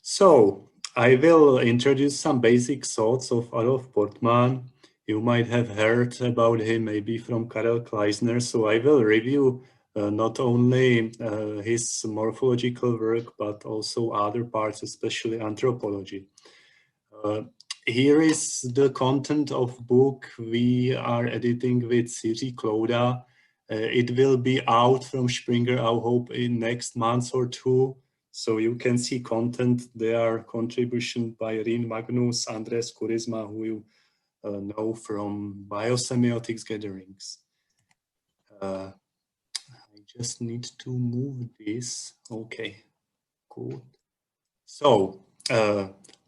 So, I will introduce some basic thoughts of Adolf Portmann. You might have heard about him maybe from Karel Kleisner, so I will review not only his morphological work, but also other parts, especially anthropology. Here is the content of book we are editing with Siri Cloda. It will be out from Springer, I hope, in next month or two. So you can see content there, contribution by Rin Magnus, Andres Kurizma, who you know from Biosemiotics gatherings. I just need to move this. Okay, cool. So,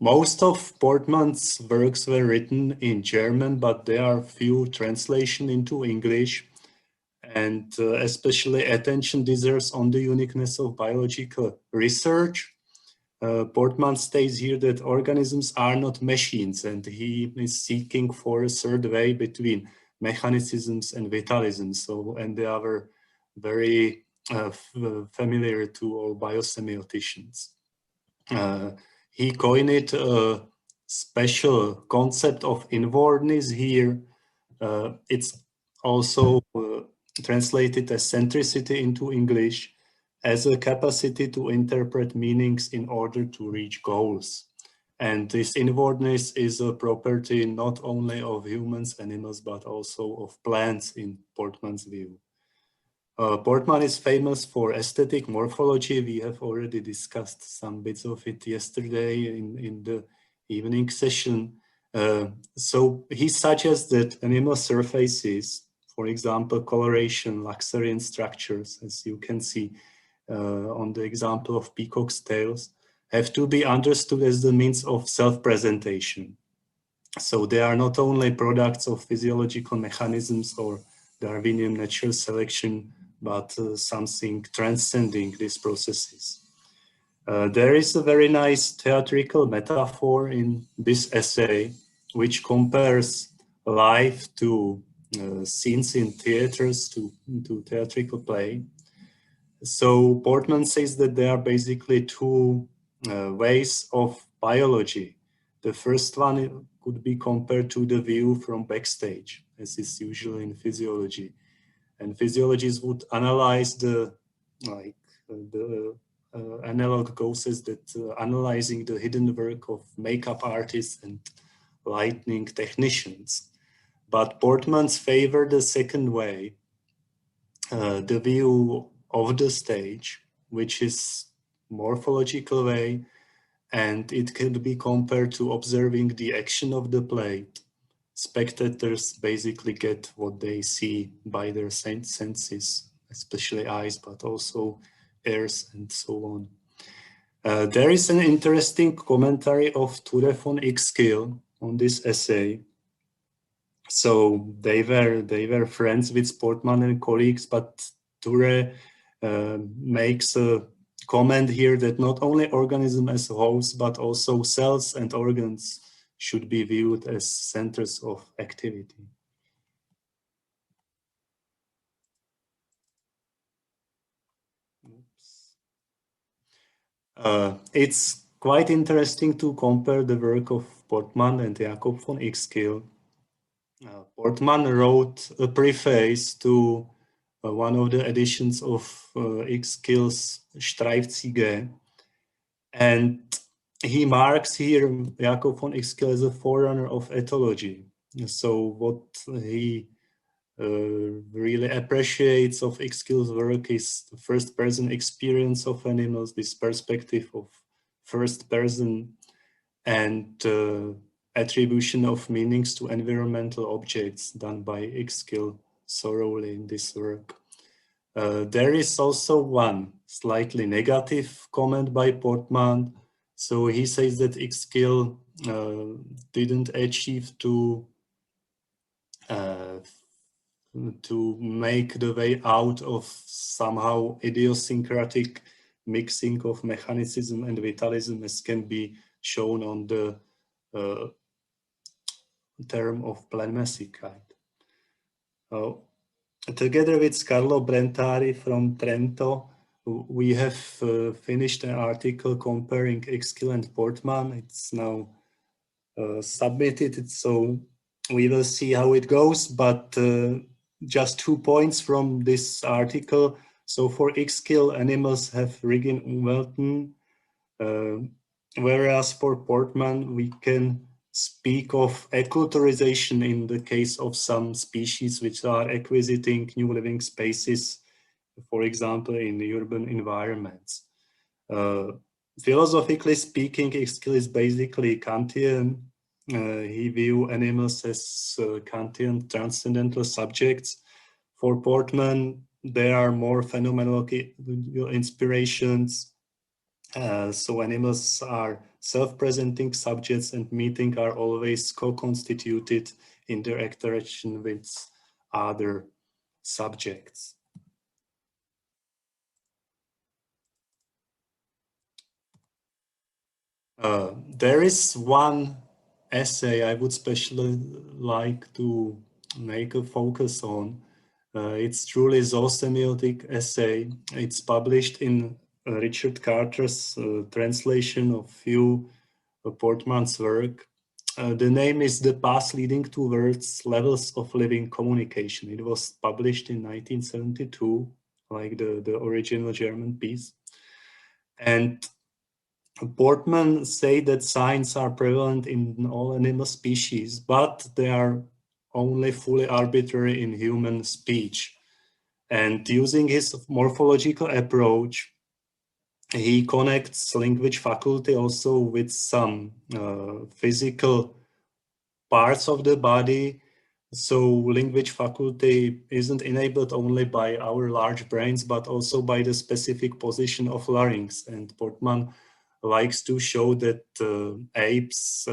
most of Portmann's works were written in German, but there are few translations into English. And especially attention deserves on the uniqueness of biological research. Portmann states here that organisms are not machines, and he is seeking for a third way between mechanicisms and vitalism. So, and they are very familiar to all biosemioticians. He coined a special concept of inwardness here. It's also translated as centricity into English as a capacity to interpret meanings in order to reach goals. And this inwardness is a property not only of humans, animals, but also of plants in Portmann's view. Portmann is famous for aesthetic morphology. We have already discussed some bits of it yesterday in the evening session. So he suggests that animal surfaces, for example, coloration, Luxurian structures, as you can see on the example of peacock's tails, have to be understood as the means of self-presentation. So they are not only products of physiological mechanisms or Darwinian natural selection, but something transcending these processes. There is a very nice theatrical metaphor in this essay, which compares life to scenes in theaters, to theatrical play. So Portmann says that there are basically two ways of biology. The first one could be compared to the view from backstage, as is usually in physiology. And physiologists would analyze the analog goes is that analyzing the hidden work of makeup artists and lighting technicians. But Portmann's favor the second way, the view of the stage, which is morphological way, and it can be compared to observing the action of the play. Spectators basically get what they see by their senses, especially eyes, but also ears and so on. There is an interesting commentary of Ture von Ixkill on this essay. So they were friends with Portmann and colleagues, but Ture makes a comment here that not only organism as wholes, but also cells and organs should be viewed as centers of activity. It's quite interesting to compare the work of Portmann and Jakob von Ixkill. Portmann wrote a preface to one of the editions of Ixkill's Streifzüge, and he marks here Jakob von Ixkill as a forerunner of ethology. So what he really appreciates of Ixkill's work is the first-person experience of animals, this perspective of first person, and attribution of meanings to environmental objects done by Ixkill thoroughly in this work. There is also one slightly negative comment by Portmann. So he says that Ixkill didn't achieve to make the way out of somehow idiosyncratic mixing of mechanicism and vitalism, as can be shown on the term of planmessicide. Together with Carlo Brentari from Trento, we have finished an article comparing Exkill and Portmann. It's now submitted, so we will see how it goes, but just 2 points from this article. So for Exkill, animals have rigid umwelten, whereas for Portmann, we can speak of acculturization in the case of some species which are acquisiting new living spaces, for example, in urban environments. Philosophically speaking, Exkill is basically Kantian. He views animals as Kantian transcendental subjects. For Portmann, there are more phenomenological inspirations. So animals are self-presenting subjects, and meeting are always co-constituted in their interaction with other subjects. There is one essay I would especially like to make a focus on. It's truly zoosemiotic essay. It's published in Richard Carter's translation of few Portmann's work. The name is The Path Leading Towards Levels of Living Communication. It was published in 1972, like the original German piece. And Portmann say that signs are prevalent in all animal species, but they are only fully arbitrary in human speech. And using his morphological approach, he connects language faculty also with some physical parts of the body. So language faculty isn't enabled only by our large brains, but also by the specific position of larynx. And Portmann likes to show that apes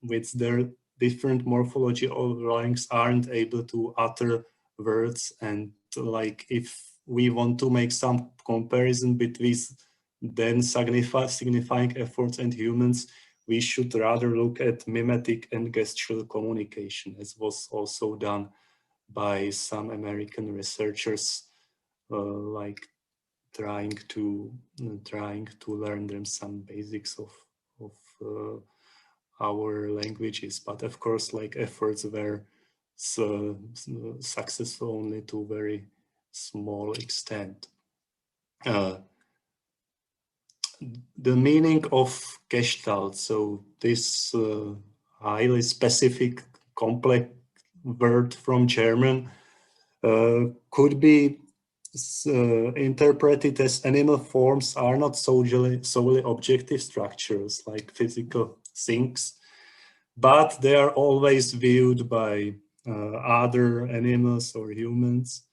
with their different morphology of larynx aren't able to utter words. And like if we want to make some comparison between then signifying efforts and humans, we should rather look at mimetic and gestural communication, as was also done by some American researchers, like trying to learn them some basics of our languages. But of course, like efforts were successful only to very small extent. The meaning of Gestalt, so this highly specific, complex word from German, could be interpreted as animal forms are not solely objective structures like physical things, but they are always viewed by other animals or humans.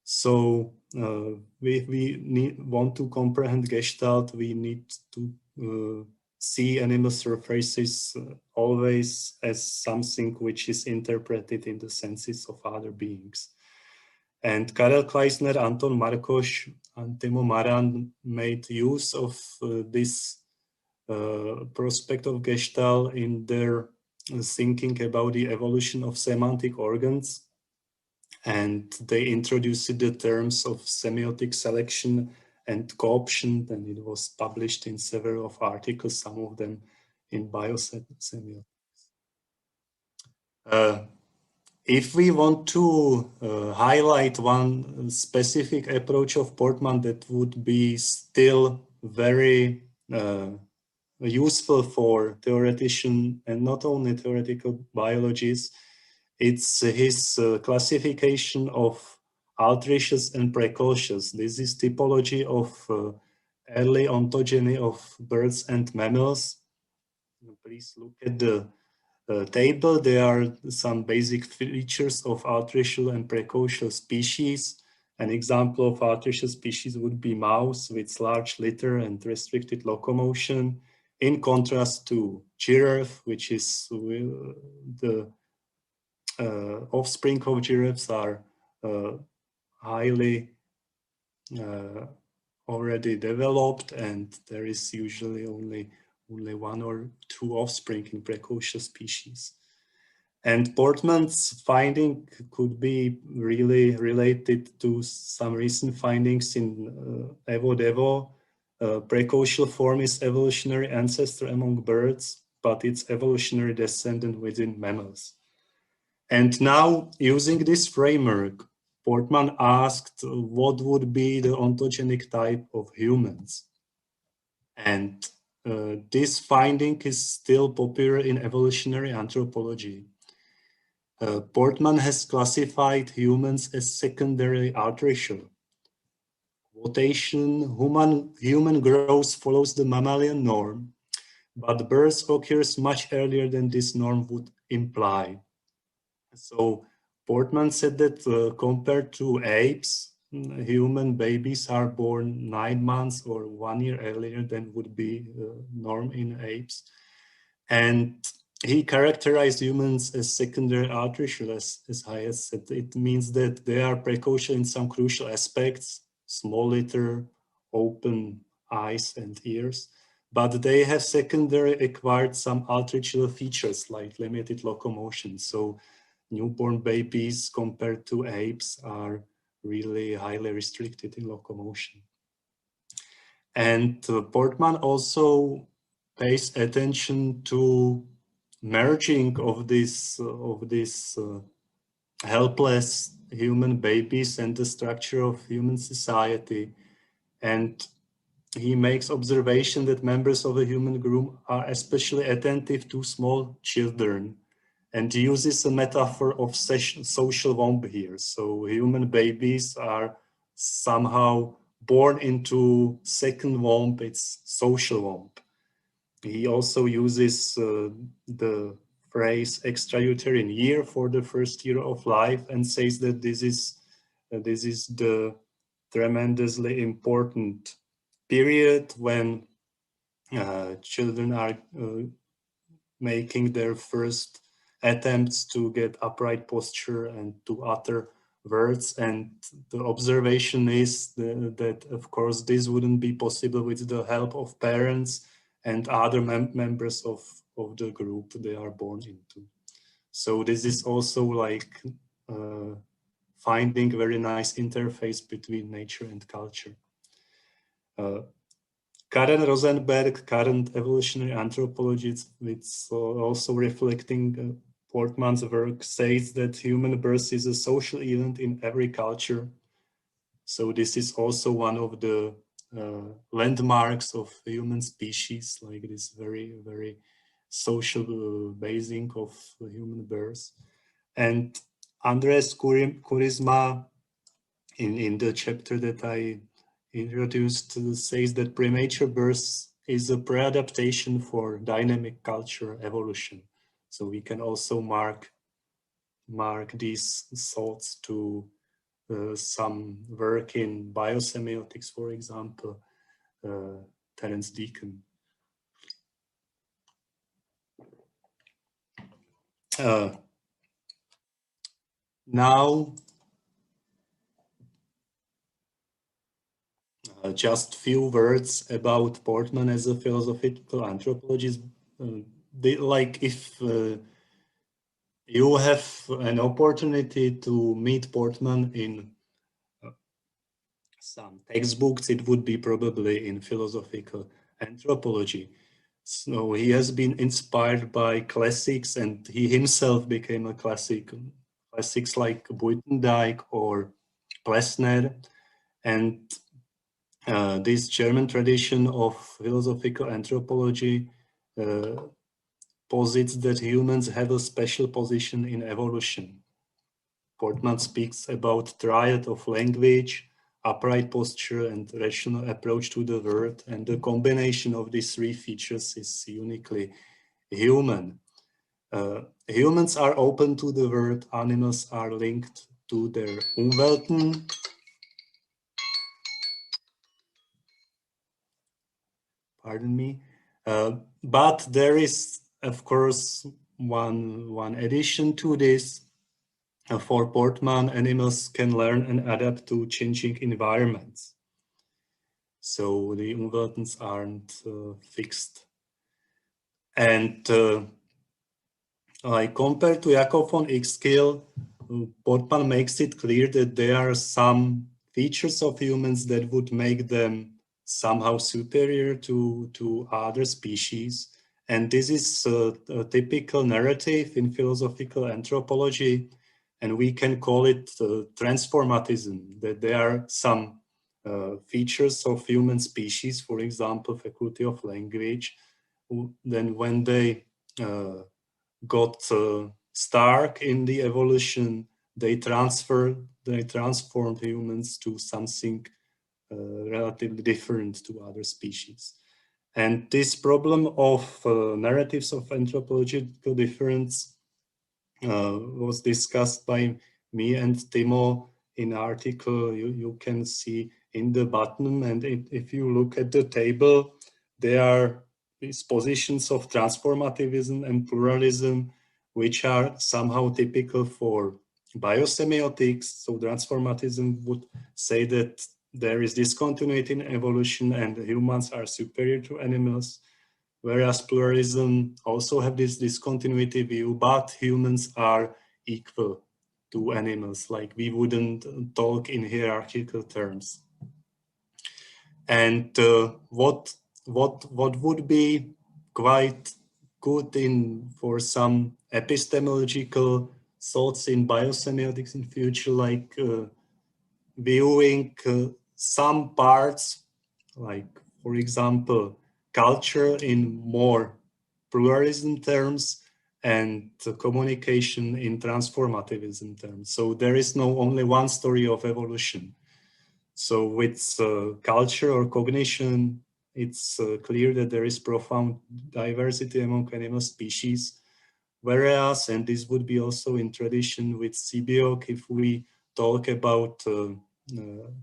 So we want to comprehend Gestalt, we need to see animal surfaces always as something which is interpreted in the senses of other beings. And Karel Kleisner, Anton Markos, and Timo Maran made use of this prospect of Gestalt in their thinking about the evolution of semantic organs. And they introduced the terms of semiotic selection and co-option, and it was published in several of articles, some of them in Biosemiotics. If we want to highlight one specific approach of Portmann that would be still very useful for theoretician and not only theoretical biologists, it's his classification of altricious and precocious. This is typology of early ontogeny of birds and mammals. Please look at the table. There are some basic features of altricial and precocial species. An example of altricial species would be mouse with large litter and restricted locomotion, in contrast to giraffe, which is the offspring of giraffes are highly already developed, and there is usually only one or two offspring in precocious species. And Portman's finding could be really related to some recent findings in Evo-Devo. Precocial form is evolutionary ancestor among birds, but its evolutionary descendant within mammals. And now, using this framework, Portman asked what would be the ontogenic type of humans. And this finding is still popular in evolutionary anthropology. Portman has classified humans as secondary artificial. Quotation, human growth follows the mammalian norm, but birth occurs much earlier than this norm would imply. So Portman said that compared to apes, human babies are born 9 months or 1 year earlier than would be norm in apes. And he characterized humans as secondary artificial, as I said. It means that they are precocial in some crucial aspects, small litter, open eyes and ears, but they have secondary acquired some artificial features like limited locomotion. So newborn babies compared to apes are really highly restricted in locomotion. And Portman also pays attention to merging of this helpless human babies and the structure of human society. And he makes observation that members of a human group are especially attentive to small children, and uses a metaphor of social womb here. So human babies are somehow born into second womb, it's social womb. He also uses the phrase extrauterine year for the first year of life and says that this is the tremendously important period when children are making their first attempts to get upright posture and to utter words. And the observation is that of course this wouldn't be possible with the help of parents and other members of the group they are born into. So this is also like finding a very nice interface between nature and culture. Karen Rosenberg, current evolutionary anthropologist, which also reflecting Portman's work, says that human birth is a social event in every culture. So this is also one of the landmarks of human species, like this very, very social basing of human birth. And Andres Kurisma, in the chapter that I introduced, says that premature birth is a pre-adaptation for dynamic culture evolution. So we can also mark these thoughts to some work in biosemiotics, for example, Terence Deacon. Now, just few words about Portman as a philosophical anthropologist. Like if you have an opportunity to meet Portman in some textbooks, it would be probably in philosophical anthropology. So he has been inspired by classics, and he himself became a classic. Classics like Buitendijk or Plessner, and this German tradition of philosophical anthropology posits that humans have a special position in evolution. Portman speaks about triad of language, upright posture, and rational approach to the world, and the combination of these three features is uniquely human. Humans are open to the world, animals are linked to their Umwelten. Pardon me. But there is, of course, one addition to this. For Portman, animals can learn and adapt to changing environments. So the Umweltens aren't fixed. And Like compared to Jakob von Uexküll, Portmann makes it clear that there are some features of humans that would make them somehow superior to other species. And this is a typical narrative in philosophical anthropology. And we can call it transformatism, that there are some features of human species, for example, faculty of language, then when they got stark in the evolution, they transformed humans to something relatively different to other species. And this problem of narratives of anthropological difference was discussed by me and Timo in article you can see in the bottom. And if you look at the table, there are these positions of transformativism and pluralism, which are somehow typical for biosemiotics. So transformatism would say that there is discontinuity in evolution and humans are superior to animals, whereas pluralism also have this discontinuity view, but humans are equal to animals, like we wouldn't talk in hierarchical terms. And what would be quite good for some epistemological thoughts in biosemiotics in future, like viewing some parts, like for example, culture in more pluralism terms and communication in transformativism terms. So there is no only one story of evolution. So with culture or cognition, it's clear that there is profound diversity among animal species. Whereas, and this would be also in tradition with Sibiok, if we talk about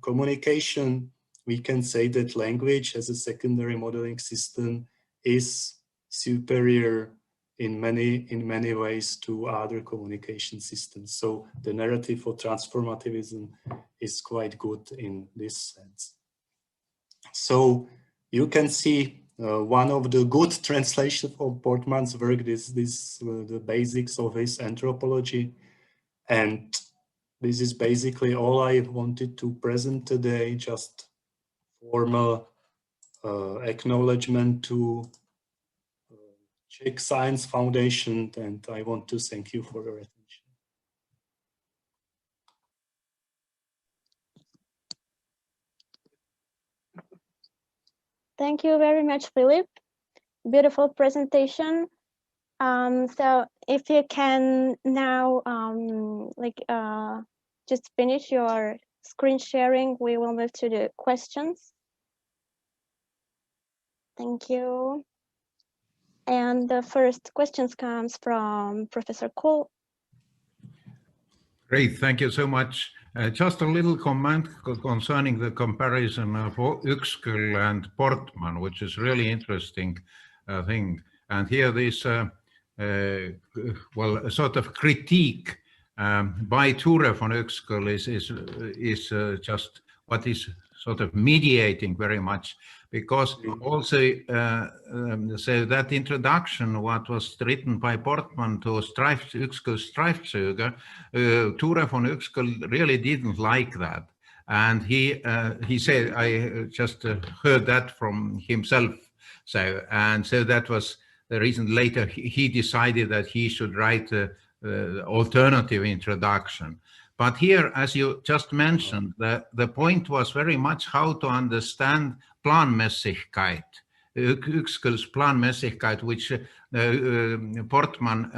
communication, we can say that language as a secondary modeling system is superior in many ways to other communication systems. So the narrative for transformativism is quite good in this sense. So you can see one of the good translations of Portmann's work is the basics of his anthropology. And this is basically all I wanted to present today, just formal acknowledgement to Czech Science Foundation, and I want to thank you for your attention. Thank you very much, Filip. Beautiful presentation. So if you can now just finish your screen sharing, we will move to the questions. Thank you. And the first questions comes from Professor Kuhl. Great, thank you so much. Just a little comment concerning the comparison of Uexküll and Portmann, which is really interesting thing. And here this, well, a sort of critique by Ture von Uexküll is just what is sort of mediating very much, because also so that introduction, what was written by Portmann to Uexküll's Streifzüge, Ture von Uexküll really didn't like that. And he said, I just heard that from himself. So that was the reason later he decided that he should write the alternative introduction. But here, as you just mentioned, the point was very much how to understand Planmäßigkeit, Uexküll's Planmäßigkeit, which Portmann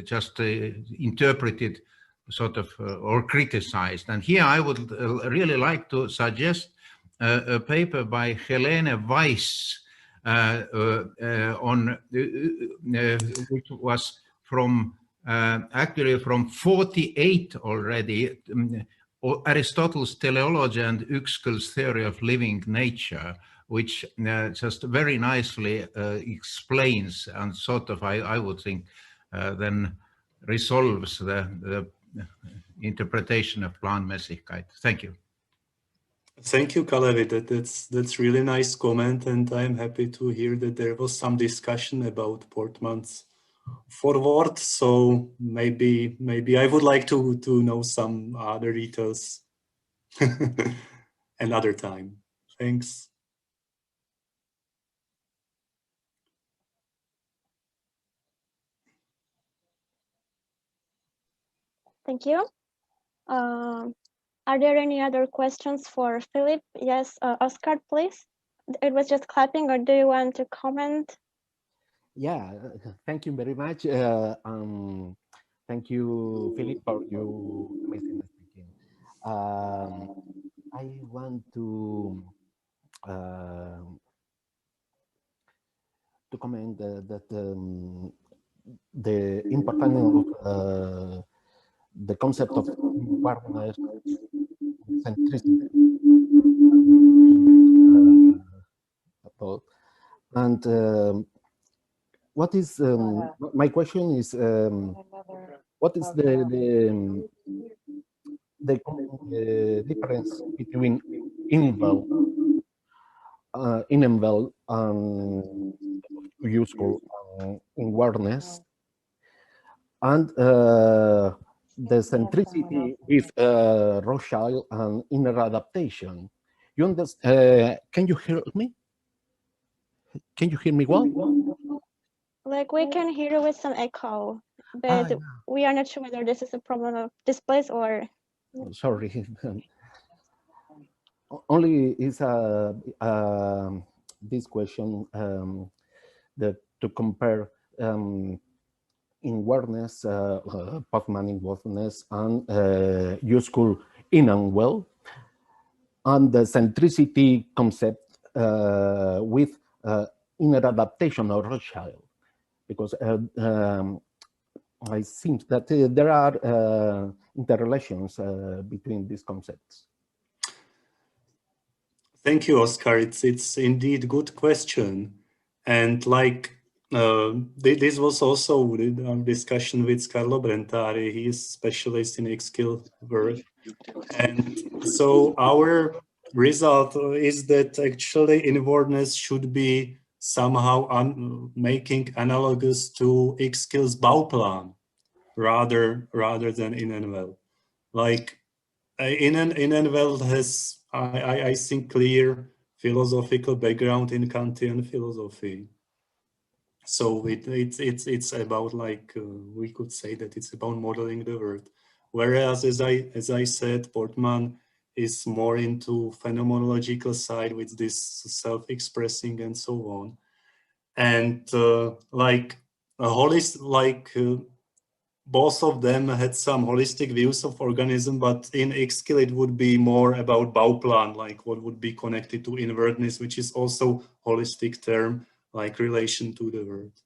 just interpreted sort of or criticized. And here I would really like to suggest a paper by Helene Weiss on which was from actually from 48 already, Aristotle's teleology and Uexküll's theory of living nature, which just very nicely explains and sort of, I would think, then resolves the interpretation of Planmäßigkeit. Thank you. Thank you, Kalevi. That's really nice comment, and I'm happy to hear that there was some discussion about Portmann's forward. So maybe I would like to know some other details another time. Thanks. Thank you. Are there any other questions for Filip? Yes, Oscar, please. It was just clapping, or do you want to comment? Yeah, thank you very much. Thank you, Filip, for your amazing speaking. I want to comment that the importance of the concept of awareness centricity. And what is my question is what is the difference between inval and useful awareness and the centricity with Rothschild and inner adaptation? You understand? Can you hear me? Can you hear me well? Like, we can hear you with some echo, but we are not sure whether this is a problem of this place or... Sorry. Only is this question that to compare awareness, Portmann awareness, and useful in and well, and the centricity concept with inner adaptation or Rothschild, because I think that there are interrelations between these concepts. Thank you, Oscar. It's indeed good question, and like this was also a discussion with Carlo Brentari. He is specialist in X-skill work, and so our result is that actually inwardness should be somehow making analogous to X-skills Bauplan rather than in and well. Like in and well has I think clear philosophical background in Kantian philosophy. So it's about, like, we could say that it's about modeling the world. Whereas as I said, Portmann is more into phenomenological side with this self-expressing and so on. And like a both of them had some holistic views of organism, but in X-skill it would be more about Bauplan, like what would be connected to inwardness, which is also holistic term, like relation to the world.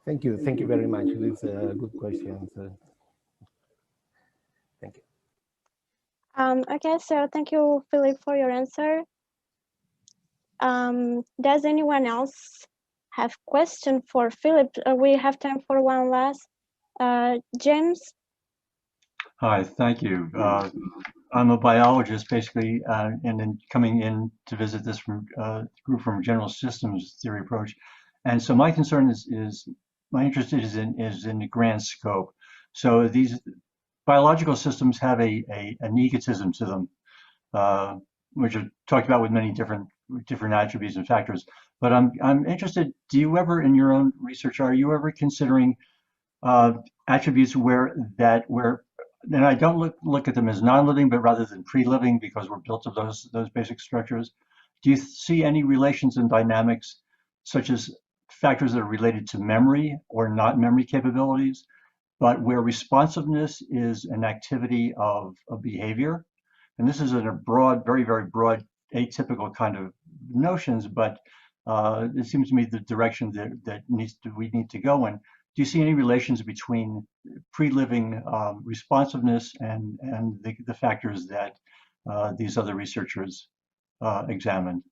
Thank you very much. These are good questions. Thank you. Okay, so thank you, Filip, for your answer. Does anyone else have question for Filip? We have time for one last. James? Hi, thank you. I'm a biologist, basically, and then coming in to visit this group from general systems theory approach. And so my concern is my interest is in the grand scope. So these biological systems have an egotism to them, which are talked about with many different attributes and factors. But I'm interested, do you ever, in your own research, are you ever considering attributes where and I don't look at them as non-living, but rather than pre-living, because we're built of those basic structures. Do you see any relations and dynamics, such as factors that are related to memory or not memory capabilities, but where responsiveness is an activity of behavior? And this is in a broad, very, very broad, atypical kind of notions, but it seems to me the direction that we need to go in. Do you see any relations between pre-living responsiveness and the factors that these other researchers examined?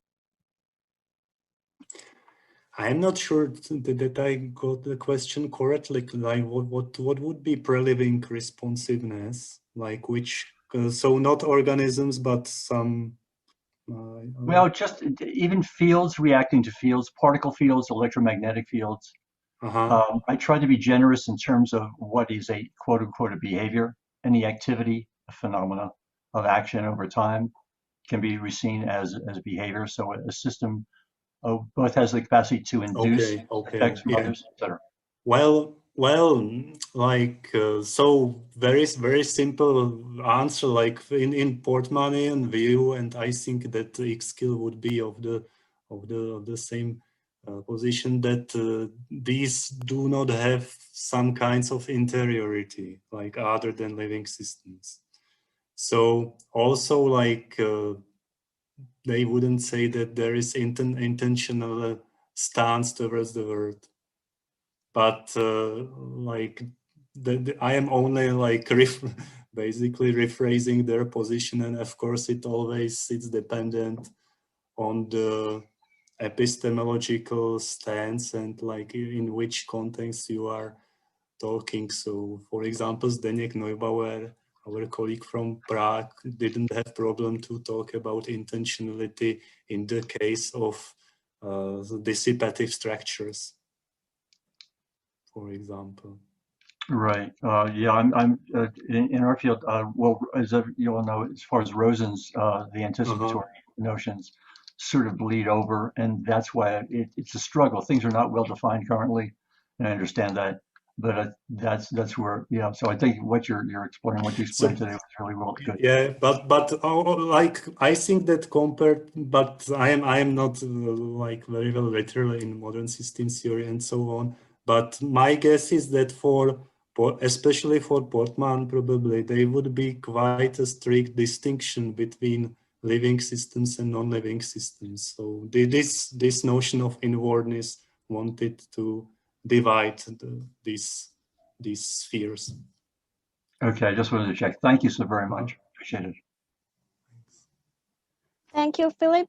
I'm not sure that I got the question correctly. Like, what would be pre-living responsiveness? Like which? So not organisms, but some Well, just even fields reacting to fields, particle fields, electromagnetic fields. I try to be generous in terms of what is a quote unquote a behavior. Any activity, a phenomena of action over time can be seen as behavior. So a system both has the capacity to induce effects from others, etc. Well, like so, very simple answer. Like in Portmannian view, and I think that X-skill would be of the same position, that these do not have some kinds of interiority, like other than living systems. So also, like they wouldn't say that there is intentional stance towards the world. But like I am only like basically rephrasing their position, and of course it's dependent on the epistemological stance and like in which context you are talking. So for example, Zdeněk Neubauer, our colleague from Prague, didn't have problem to talk about intentionality in the case of dissipative structures, for example. Right. Yeah, I'm in our field. Well, as you all know, as far as Rosen's, the anticipatory notions sort of bleed over, and that's why it's a struggle. Things are not well defined currently, and I understand that. But that's where, yeah. So I think what you're exploring, what you explained today, was really well good. Yeah, but like I think that compared, but I am not like very well literate in modern systems theory and so on. But my guess is that especially for Portmann, probably there would be quite a strict distinction between living systems and non-living systems. So this notion of inwardness wanted to divide these spheres. Okay, I just wanted to check. Thank you so very much. Appreciate it. Thank you, Philip.